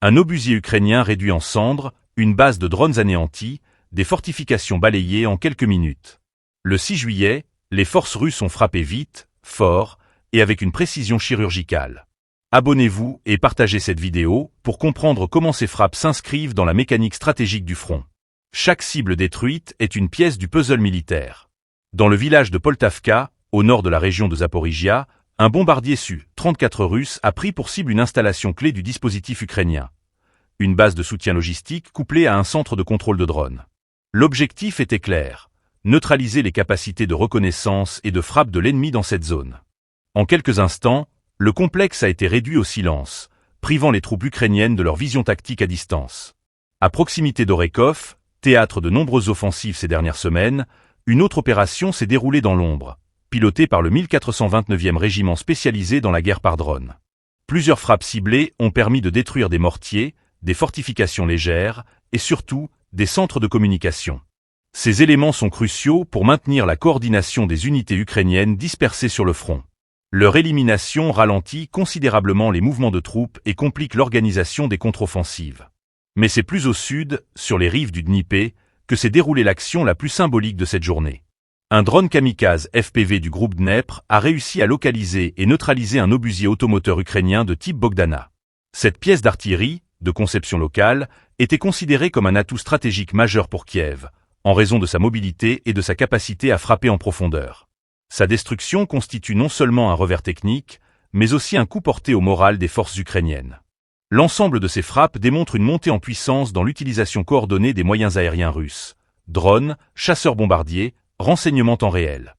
Un obusier ukrainien réduit en cendres, une base de drones anéantie, des fortifications balayées en quelques minutes. Le 6 juillet, les forces russes ont frappé vite, fort, et avec une précision chirurgicale. Abonnez-vous et partagez cette vidéo pour comprendre comment ces frappes s'inscrivent dans la mécanique stratégique du front. Chaque cible détruite est une pièce du puzzle militaire. Dans le village de Poltavka, au nord de la région de Zaporijia, un bombardier Su-34 russe a pris pour cible une installation clé du dispositif ukrainien. Une base de soutien logistique couplée à un centre de contrôle de drones. L'objectif était clair, neutraliser les capacités de reconnaissance et de frappe de l'ennemi dans cette zone. En quelques instants, le complexe a été réduit au silence, privant les troupes ukrainiennes de leur vision tactique à distance. À proximité d'Orekov, théâtre de nombreuses offensives ces dernières semaines, une autre opération s'est déroulée dans l'ombre, pilotée par le 1429e régiment spécialisé dans la guerre par drone. Plusieurs frappes ciblées ont permis de détruire des mortiers, des fortifications légères et surtout des centres de communication. Ces éléments sont cruciaux pour maintenir la coordination des unités ukrainiennes dispersées sur le front. Leur élimination ralentit considérablement les mouvements de troupes et complique l'organisation des contre-offensives. Mais c'est plus au sud, sur les rives du Dnipro, que s'est déroulée l'action la plus symbolique de cette journée. Un drone kamikaze FPV du groupe Dnepr a réussi à localiser et neutraliser un obusier automoteur ukrainien de type Bogdana. Cette pièce d'artillerie, de conception locale, était considérée comme un atout stratégique majeur pour Kiev, en raison de sa mobilité et de sa capacité à frapper en profondeur. Sa destruction constitue non seulement un revers technique, mais aussi un coup porté au moral des forces ukrainiennes. L'ensemble de ces frappes démontre une montée en puissance dans l'utilisation coordonnée des moyens aériens russes, drones, chasseurs-bombardiers, renseignements temps réel.